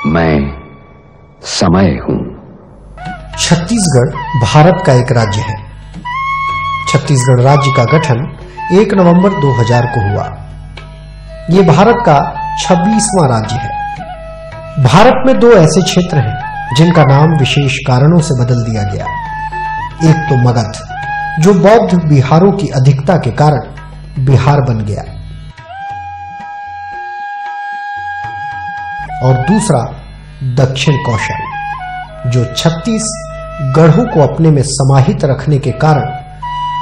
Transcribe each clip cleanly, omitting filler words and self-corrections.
मैं समय हूं। छत्तीसगढ़ भारत का एक राज्य है। छत्तीसगढ़ राज्य का गठन 1 नवंबर 2000 को हुआ। यह भारत का 26वां राज्य है। भारत में 2 ऐसे क्षेत्र हैं जिनका नाम विशेष कारणों से बदल दिया गया। एक तो मगध, जो बौद्ध बिहारों की अधिकता के कारण बिहार बन गया, और दूसरा दक्षिण कौशल, जो छत्तीसगढ़ों को अपने में समाहित रखने के कारण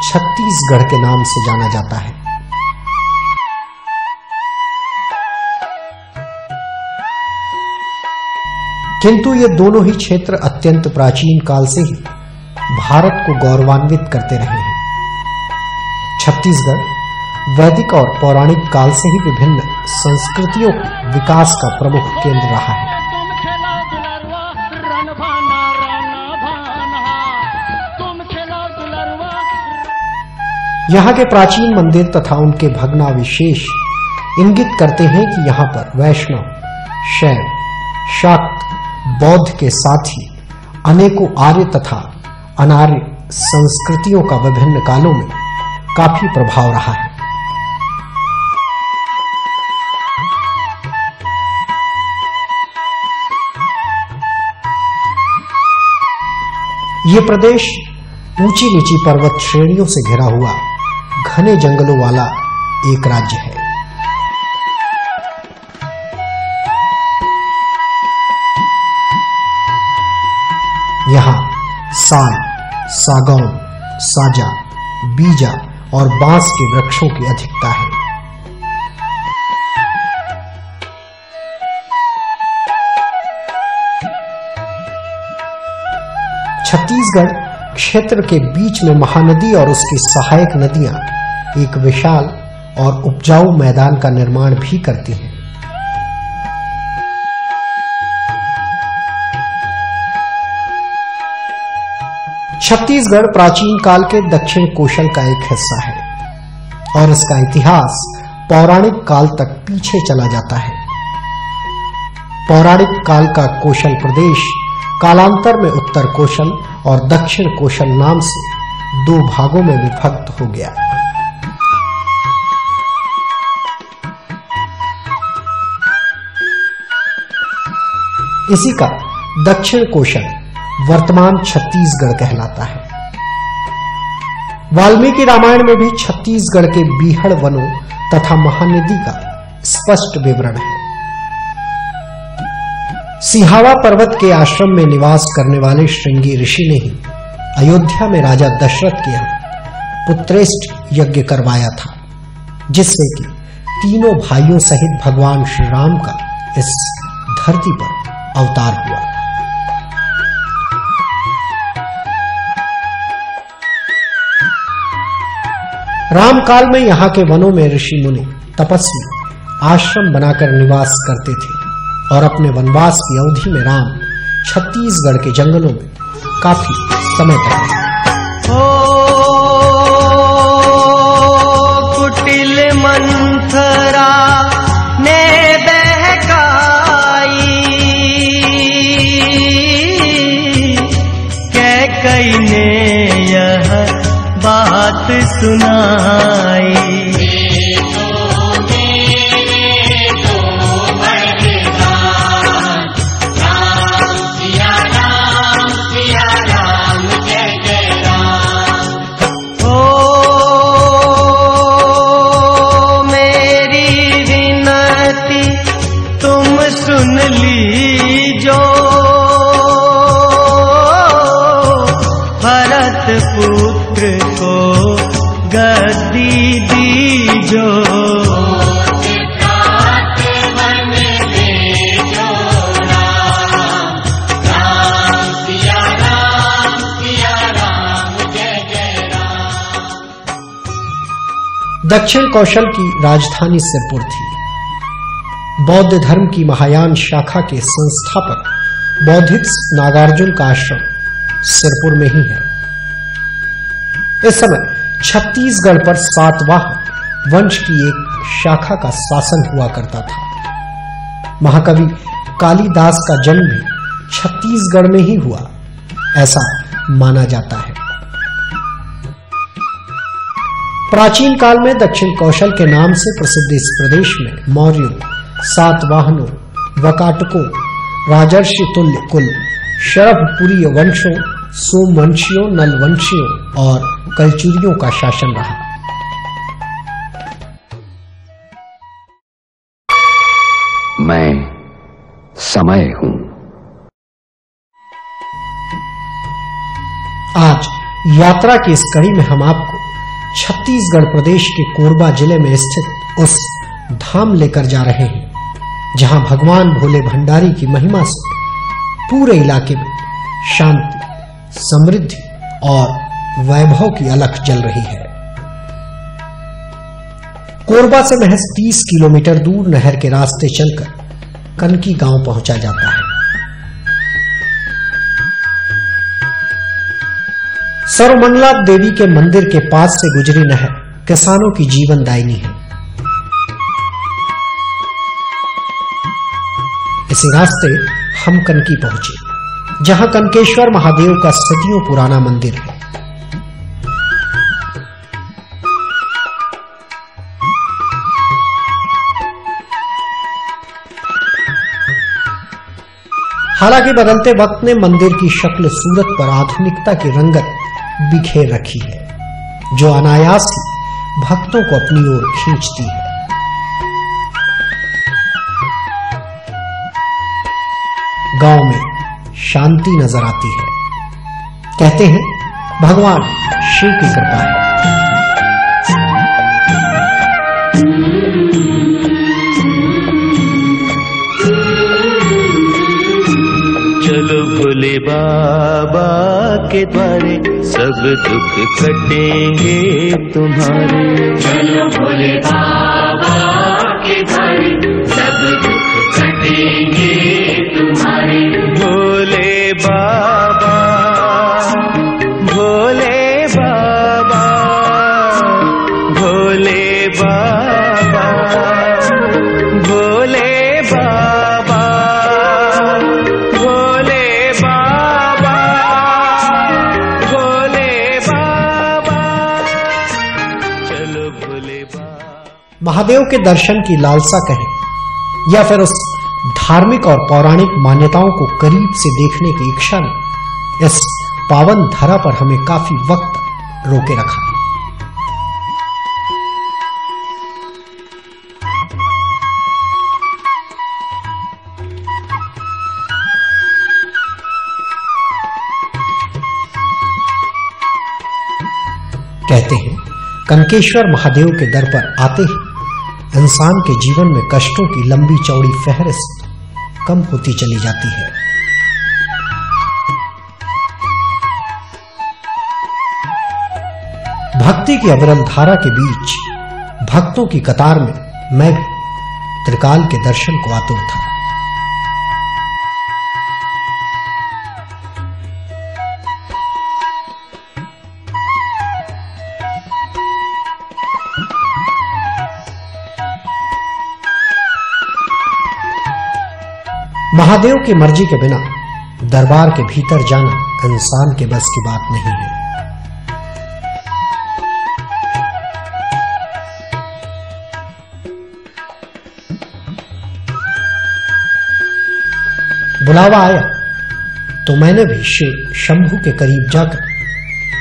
छत्तीसगढ़ के नाम से जाना जाता है। किंतु ये दोनों ही क्षेत्र अत्यंत प्राचीन काल से ही भारत को गौरवान्वित करते रहे हैं। छत्तीसगढ़ वैदिक और पौराणिक काल से ही विभिन्न संस्कृतियों के विकास का प्रमुख केंद्र रहा है। यहाँ के प्राचीन मंदिर तथा उनके भग्नावशेष इंगित करते हैं कि यहाँ पर वैष्णव, शैव, शाक्त, बौद्ध के साथ ही अनेकों आर्य तथा अनार्य संस्कृतियों का विभिन्न कालों में काफी प्रभाव रहा है। ये प्रदेश ऊंची नीची पर्वत श्रेणियों से घिरा हुआ घने जंगलों वाला एक राज्य है। यहाँ साल, सागौन, साजा, बीजा और बांस के वृक्षों की अधिकता है। छत्तीसगढ़ क्षेत्र के बीच में महानदी और उसकी सहायक नदियां एक विशाल और उपजाऊ मैदान का निर्माण भी करती हैं। छत्तीसगढ़ प्राचीन काल के दक्षिण कोशल का एक हिस्सा है और इसका इतिहास पौराणिक काल तक पीछे चला जाता है। पौराणिक काल का कोशल प्रदेश कालांतर में उत्तर कोशल और दक्षिण कोशल नाम से 2 भागों में विभक्त हो गया। इसी का दक्षिण कोशल वर्तमान छत्तीसगढ़ कहलाता है। वाल्मीकि रामायण में भी छत्तीसगढ़ के बीहड़ वनों तथा महानदी का स्पष्ट विवरण है। सिहावा पर्वत के आश्रम में निवास करने वाले श्रृंगी ऋषि ने ही अयोध्या में राजा दशरथ के यहाँ पुत्रेष्ठ यज्ञ करवाया था, जिससे कि तीनों भाइयों सहित भगवान श्री राम का इस धरती पर अवतार हुआ। रामकाल में यहाँ के वनों में ऋषि मुनि तपस्वी आश्रम बनाकर निवास करते थे और अपने वनवास की अवधि में राम छत्तीसगढ़ के जंगलों में काफी समय तक कुटिल मंथरा ने बहकाई, कैकई ने यह बात सुनाई। सुन लीजो भरत पुत्र को गद्दी दीजो। दक्षिण कौशल की राजधानी सिरपुर थी। बौद्ध धर्म की महायान शाखा के संस्थापक बौद्धिस्ट नागार्जुन का आश्रम सिरपुर में ही है। इस समय छत्तीसगढ़ पर सातवाहन वंश की एक शाखा का शासन हुआ करता था। महाकवि कालिदास का जन्म भी छत्तीसगढ़ में ही हुआ, ऐसा माना जाता है। प्राचीन काल में दक्षिण कौशल के नाम से प्रसिद्ध इस प्रदेश में मौर्यों, सातवाहनों, वकाटकों, राजर्षि तुल्य कुल, शरभपुरी वंशों, सोमवंशियों, नलवंशियों और कलचुरियों का शासन रहा। मैं समय हूं। आज यात्रा की इस कड़ी में हम आपको छत्तीसगढ़ प्रदेश के कोरबा जिले में स्थित उस धाम लेकर जा रहे हैं जहां भगवान भोले भंडारी की महिमा से पूरे इलाके में शांति, समृद्धि और वैभव की अलख जल रही है। कोरबा से महज 30 किलोमीटर दूर नहर के रास्ते चलकर कनकी गांव पहुंचा जाता है। सर्वमंगला देवी के मंदिर के पास से गुजरी नहर किसानों की जीवनदायिनी है। इसी रास्ते हम कनकी पहुंचे, जहां कनकेश्वर महादेव का सदियों पुराना मंदिर है। हालांकि बदलते वक्त ने मंदिर की शक्ल सूरत पर आधुनिकता की रंगत बिखेर रखी है, जो अनायास ही भक्तों को अपनी ओर खींचती है। गांव में शांति नजर आती है। कहते हैं भगवान शिव की कृपा है। चलो भोले बाबा के द्वारे सब दुख कटेंगे तुम्हारे। चलो भोले बाबा के द्वारे सब दुख कटेंगे तुम्हारे। भोले बाबा, भोले बाबा, भोले बाबा, भोले बाबा, भोले बाबा, भोले बाबा, चलो भोले बाबा। महादेव के दर्शन की लालसा कहें या फिर उस धार्मिक और पौराणिक मान्यताओं को करीब से देखने की इच्छा ने इस पावन धरा पर हमें काफी वक्त रोके रखा। कहते हैं कनकेश्वर महादेव के दर पर आते ही इंसान के जीवन में कष्टों की लंबी चौड़ी फहरिस्त कम होती चली जाती है। भक्ति की अविरल धारा के बीच भक्तों की कतार में मैं भी त्रिकाल के दर्शन को आतुर था। महादेव की मर्जी के बिना दरबार के भीतर जाना इंसान के बस की बात नहीं है। बुलावा आया तो मैंने भी शिव शंभू के करीब जाकर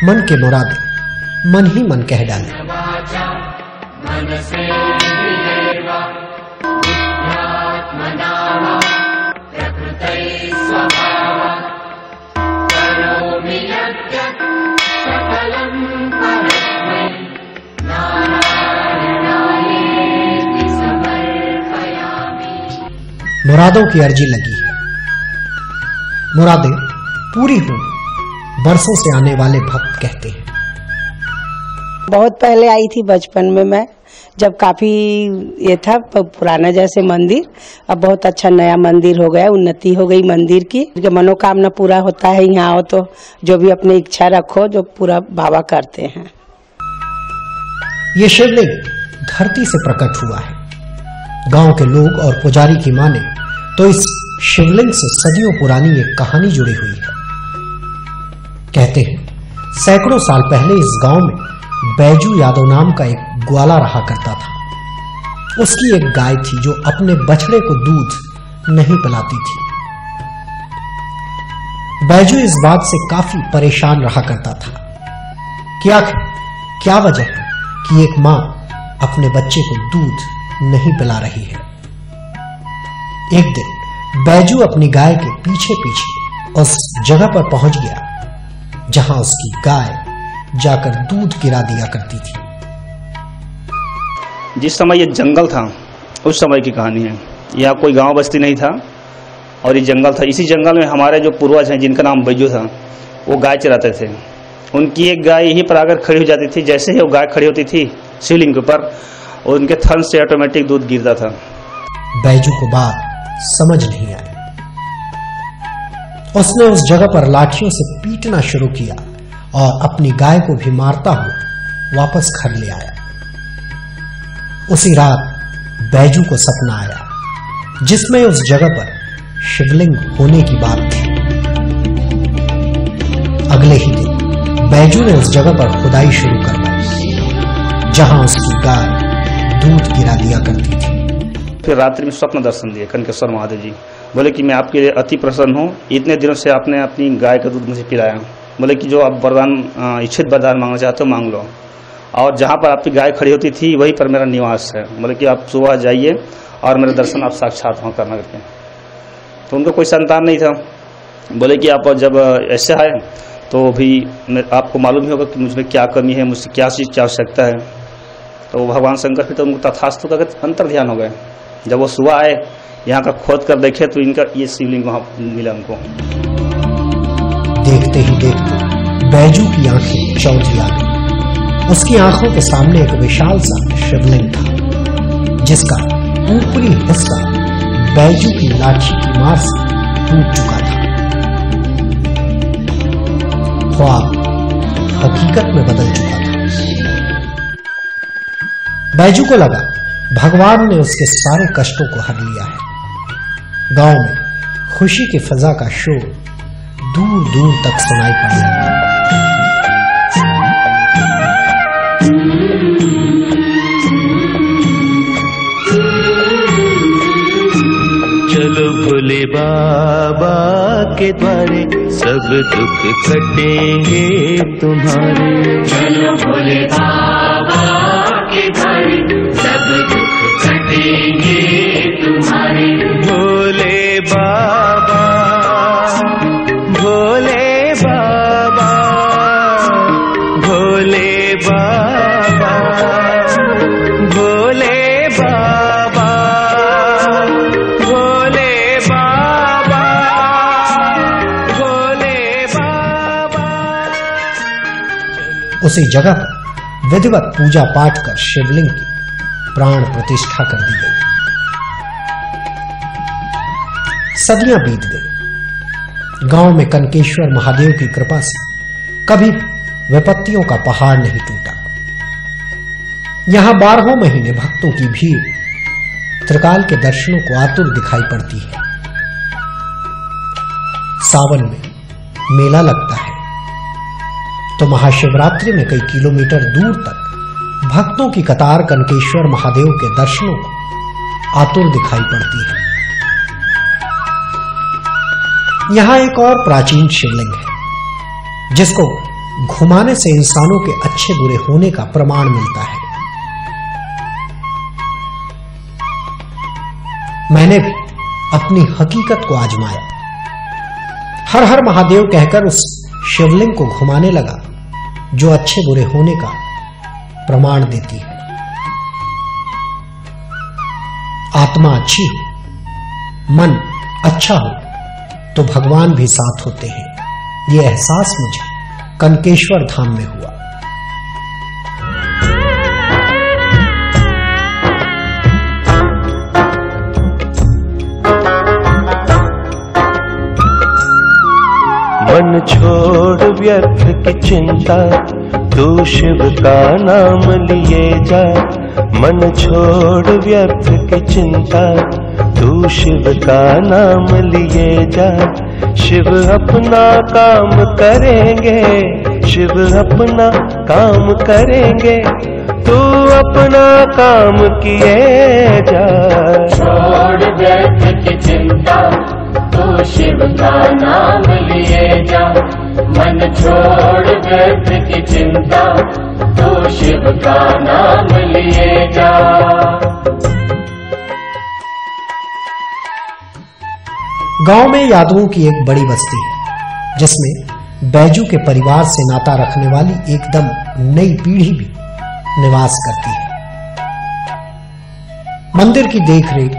मन के मुरादे मन ही मन कह डाले। मुरादों की अर्जी लगी है। मुरादें पूरी हुई, बरसों से आने वाले भक्त कहते हैं। बहुत पहले आई थी बचपन में मैं, जब काफी ये था पुराना जैसे मंदिर, अब बहुत अच्छा नया मंदिर हो गया, उन्नति हो गई मंदिर की। मनोकामना पूरा होता है यहाँ आओ तो, जो भी अपनी इच्छा रखो जो पूरा बाबा करते हैं। ये शिवलिंग धरती से प्रकट हुआ है। गांव के लोग और पुजारी की माने तो इस शिवलिंग से सदियों पुरानी एक कहानी जुड़ी हुई है। कहते हैं सैकड़ों साल पहले इस गांव में बैजू यादव नाम का एक ग्वाला रहा करता था। उसकी एक गाय थी जो अपने बछड़े को दूध नहीं पिलाती थी। बैजू इस बात से काफी परेशान रहा करता था कि आखिर क्या वजह है कि एक मां अपने बच्चे को दूध नहीं पिला रही है। एक दिन बैजू अपनी गाय के पीछे पीछे उस जगह पर पहुंच गया जहां उसकी गाय जाकर दूध गिरा दिया करती थी। जिस समय ये जंगल था उस समय की कहानी है। यहाँ कोई गांव बस्ती नहीं था और ये जंगल था। इसी जंगल में हमारे जो पूर्वज हैं जिनका नाम बैजू था वो गाय चराते थे। उनकी एक गाय यहीं पर आकर खड़ी हो जाती थी। जैसे ही वो गाय खड़ी होती थी शिवलिंग के ऊपर और उनके थन से ऑटोमेटिक दूध गिरता था। बैजू को बात समझ नहीं आई। उसने उस जगह पर लाठियों से पीटना शुरू किया और अपनी गाय को भी मारता हुआ वापस घर ले आया। उसी रात बैजू को सपना आया जिसमें उस जगह पर शिवलिंग होने की बात थी। अगले ही दिन बैजू ने उस जगह पर खुदाई शुरू करवाई जहां उसकी गाय दूध गिरा दिया करती थी। फिर रात्रि में स्वप्न दर्शन दिए कनकेश्वर महादेव जी। बोले कि मैं आपके लिए अति प्रसन्न हूँ, इतने दिनों से आपने अपनी गाय का दूध मुझे पिलाया। बोले कि जो आप वरदान इच्छित वरदान मांगना चाहते हो मांग लो, और जहाँ पर आपकी गाय खड़ी होती थी वहीं पर मेरा निवास है। बोले कि आप सुबह जाइए और मेरा दर्शन आप साक्षात वहाँ करना करके। तो उनको कोई संतान नहीं था। बोले कि आप जब ऐसे आए तो भी आपको मालूम ही होगा कि मुझमें क्या कमी है, मुझसे क्या चीज़ की आवश्यकता है। तो भगवान शंकर फिर तो उनको तथास्तु का अंतर ध्यान हो गए। जब वो सुबह आए यहाँ का खोद कर देखे तो इनका ये शिवलिंग वहाँ मिला उनको। देखते ही देखते बैजू की आंखें चौंधी आ गई। उसकी आंखों के सामने एक विशाल सा शिवलिंग था जिसका ऊपरी हिस्सा बैजू की लाठी की मार से टूट चुका था। ख्वाब हकीकत में बदल चुका था। बैजू को लगा भगवान ने उसके सारे कष्टों को हर लिया है। गांव में खुशी की फजा का शोर दूर दूर तक सुनाई पड़ने लगा। चलो भोले बाबा के द्वारे सब दुख कटेंगे तुम्हारे। चलो भोले बाबा के द्वारे सब दुख कटेंगे तुम्हारे। भोले बाबा भोले बाबा भोले बाबा भोले बाबा भोले बाबा भोले बाबा। उसी जगह पर विधिवत पूजा पाठ कर शिवलिंग की प्राण प्रतिष्ठा कर दी गई। सदियां बीत गई। गांव में कनकेश्वर महादेव की कृपा से कभी विपत्तियों का पहाड़ नहीं टूटा। यहां 12 महीने भक्तों की भीड़ त्रिकाल के दर्शनों को आतुर दिखाई पड़ती है। सावन में मेला लगता है तो महाशिवरात्रि में कई किलोमीटर दूर तक भक्तों की कतार कनकेश्वर महादेव के दर्शनों को आतुर दिखाई पड़ती है। यहां एक और प्राचीन शिवलिंग है जिसको घुमाने से इंसानों के अच्छे बुरे होने का प्रमाण मिलता है। मैंने भी अपनी हकीकत को आजमाया। हर हर महादेव कहकर उस शिवलिंग को घुमाने लगा जो अच्छे बुरे होने का प्रमाण देती है। आत्मा अच्छी हो, मन अच्छा हो तो भगवान भी साथ होते हैं। ये एहसास मुझे कनकेश्वर धाम में हुआ। मन छोड़ व्यर्थ की चिंता, तू शिव का नाम लिए जा। मन छोड़ व्यर्थ की चिंता, तू शिव का नाम लिए जा, शिव अपना काम करेंगे, शिव अपना काम करेंगे, तू अपना काम किए जा। छोड़ व्यर्थ की चिंता, तू शिव का नाम लिए जा, मन छोड़ व्यर्थ की चिंता, तू शिव का नाम लिए जा। गांव में यादवों की एक बड़ी बस्ती है, जिसमें बैजू के परिवार से नाता रखने वाली एकदम नई पीढ़ी भी निवास करती है। मंदिर की देखरेख,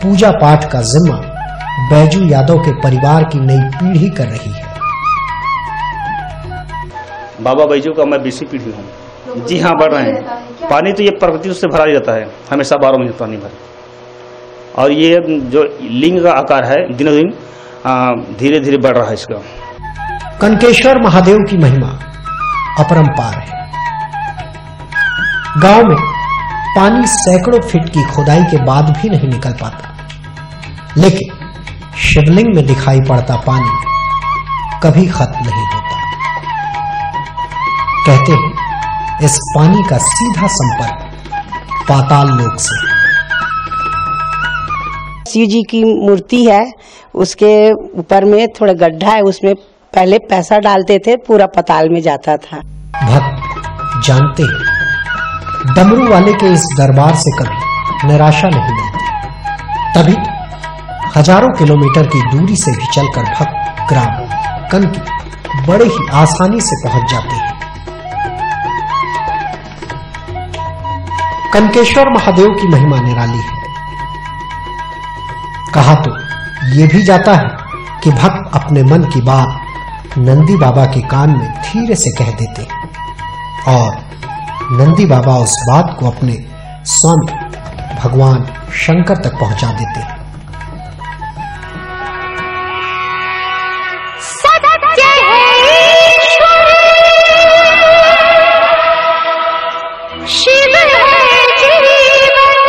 पूजा पाठ का जिम्मा बैजू यादव के परिवार की नई पीढ़ी कर रही है। बाबा बैजू का मैं 20वीं पीढ़ी हूँ। जी हाँ, बढ़ रहे हैं। पानी तो ये प्रकृति से भरा ही रहता है, हमेशा 12 महीने पानी भर। और ये जो लिंग का आकार है दिनों दिन धीरे धीरे बढ़ रहा है इसका। कनकेश्वर महादेव की महिमा अपरंपार है। गांव में पानी सैकड़ों फीट की खुदाई के बाद भी नहीं निकल पाता, लेकिन शिवलिंग में दिखाई पड़ता पानी कभी खत्म नहीं होता। कहते हैं इस पानी का सीधा संपर्क पाताल लोक से है। शिव जी की मूर्ति है, उसके ऊपर में थोड़ा गड्ढा है, उसमें पहले पैसा डालते थे, पूरा पाताल में जाता था। भक्त जानते हैं डमरू वाले के इस दरबार से कभी निराशा नहीं मिलती, तभी हजारों किलोमीटर की दूरी से भी चलकर भक्त ग्राम कनकी बड़े ही आसानी से पहुंच जाते हैं। कनकेश्वर महादेव की महिमा निराली है। कहा तो ये भी जाता है कि भक्त अपने मन की बात नंदी बाबा के कान में धीरे से कह देते हैं और नंदी बाबा उस बात को अपने स्वयं भगवान शंकर तक पहुंचा देते हैं। सत्य है ईश्वर, शिव है जीवन,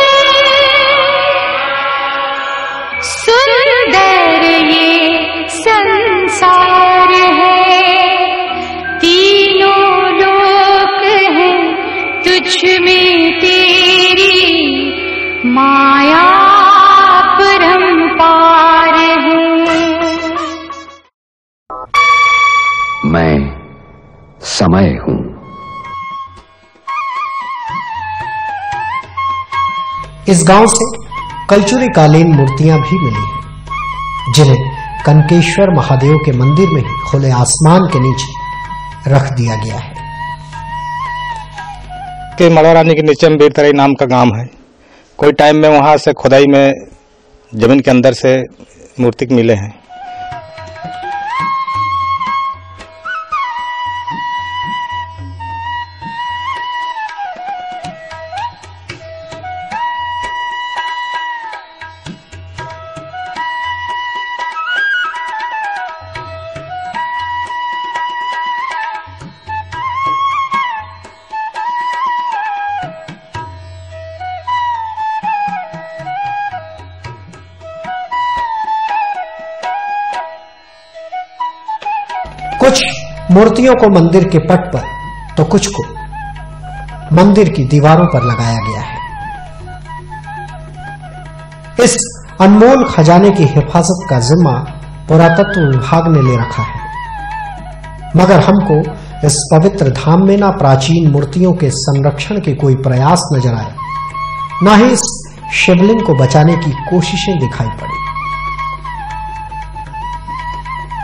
सुंदर ये संसार है, तीनों लोक है तुझ में तेरी माया परंपार है। मैं समय हूं। इस गांव से कलचुरी कालीन मूर्तियां भी मिली हैं, जिन्हें कनकेश्वर महादेव के मंदिर में ही खुले आसमान के नीचे रख दिया गया है। के मड़वारानी के नीचे में बीरतराई नाम का गांव है। कोई टाइम में वहां से खुदाई में जमीन के अंदर से मूर्ति मिले हैं। कुछ मूर्तियों को मंदिर के पट पर तो कुछ को मंदिर की दीवारों पर लगाया गया है। इस अनमोल खजाने की हिफाजत का जिम्मा पुरातत्व विभाग ने ले रखा है, मगर हमको इस पवित्र धाम में ना प्राचीन मूर्तियों के संरक्षण के कोई प्रयास नजर आए, ना ही इस शिवलिंग को बचाने की कोशिशें दिखाई पड़ी।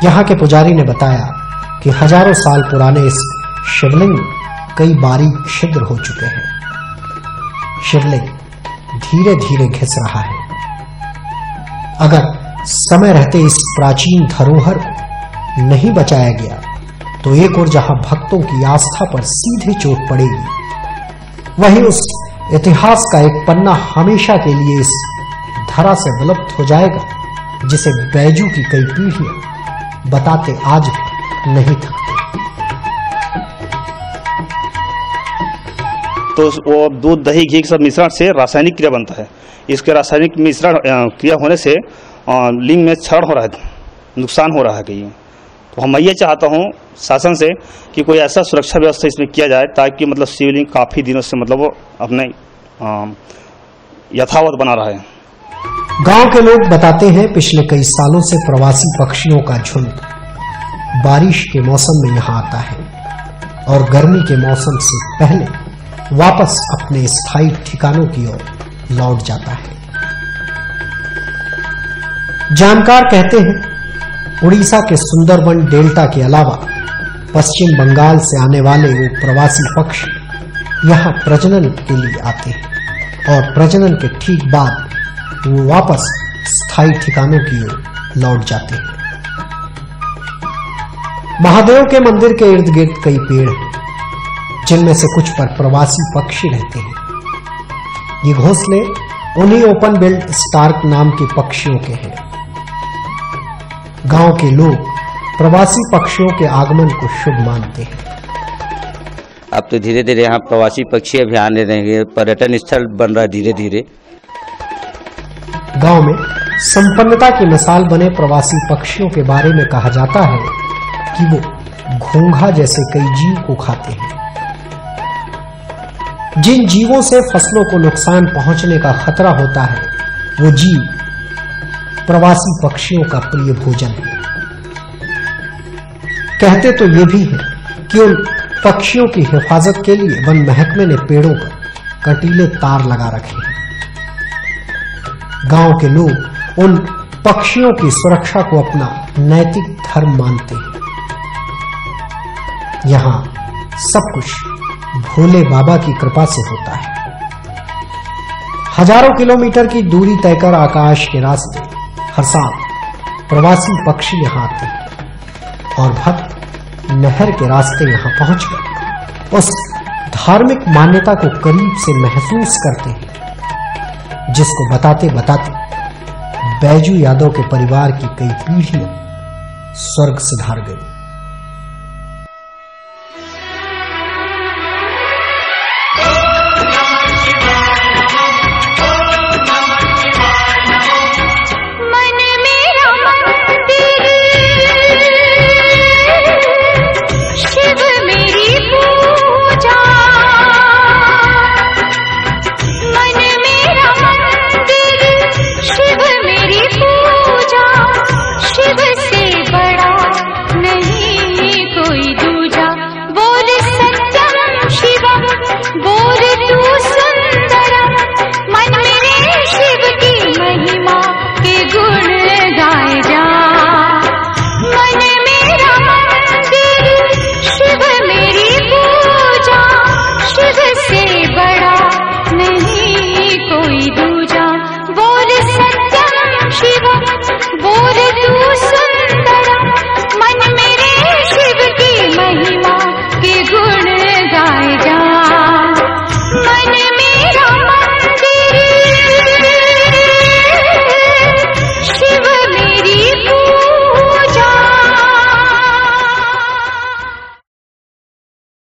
यहां के पुजारी ने बताया कि हजारों साल पुराने इस शिवलिंग में कई बारीक छिद्र हो चुके हैं। शिवलिंग धीरे धीरे घिस रहा है। अगर समय रहते इस प्राचीन धरोहर को नहीं बचाया गया तो एक और जहां भक्तों की आस्था पर सीधे चोट पड़ेगी, वहीं उस इतिहास का एक पन्ना हमेशा के लिए इस धरा से विलुप्त हो जाएगा, जिसे बैजू की कई पीढ़ियां बताते आज भी नहीं थकते। तो वो दूध दही घी सब मिश्रण से रासायनिक क्रिया बनता है। इसके रासायनिक मिश्रण क्रिया होने से लिंग में क्षरण हो रहा है, नुकसान हो रहा है कहीं। तो मैं ये चाहता हूँ शासन से कि कोई ऐसा सुरक्षा व्यवस्था इसमें किया जाए ताकि मतलब शिवलिंग काफ़ी दिनों से मतलब वो अपने यथावत बना रहा है। गांव के लोग बताते हैं पिछले कई सालों से प्रवासी पक्षियों का झुंड बारिश के मौसम में यहाँ आता है और गर्मी के मौसम से पहले वापस अपने स्थायी ठिकानों की ओर लौट जाता है। जानकार कहते हैं उड़ीसा के सुंदरबन डेल्टा के अलावा पश्चिम बंगाल से आने वाले वो प्रवासी पक्षी यहाँ प्रजनन के लिए आते हैं और प्रजनन के ठीक बाद वो वापस स्थायी ठिकानों की ओर लौट जाते हैं। महादेव के मंदिर के इर्द गिर्द कई पेड़ हैं जिनमें से कुछ पर प्रवासी पक्षी रहते हैं। ये घोंसले उन्हीं ओपन बिल्ड स्टार्क नाम के पक्षियों के हैं। गांव के लोग प्रवासी पक्षियों के आगमन को शुभ मानते हैं। अब तो धीरे धीरे यहाँ प्रवासी पक्षी अभी आने रहेंगे, पर्यटन स्थल बन रहा है धीरे धीरे। गांव में संपन्नता की मिसाल बने प्रवासी पक्षियों के बारे में कहा जाता है कि वो घोंघा जैसे कई जीव को खाते हैं। जिन जीवों से फसलों को नुकसान पहुंचने का खतरा होता है वो जीव प्रवासी पक्षियों का प्रिय भोजन है। कहते तो ये भी है कि उन पक्षियों की हिफाजत के लिए वन महकमे ने पेड़ों पर कटीले तार लगा रखे हैं। गांव के लोग उन पक्षियों की सुरक्षा को अपना नैतिक धर्म मानते हैं। यहां सब कुछ भोले बाबा की कृपा से होता है। हजारों किलोमीटर की दूरी तय कर आकाश के रास्ते हर साल प्रवासी पक्षी यहां आते हैं और भक्त नहर के रास्ते यहां पहुंचकर उस धार्मिक मान्यता को करीब से महसूस करते हैं जिसको बताते बताते बैजू यादव के परिवार की कई पीढ़ियां स्वर्ग सिधार गई।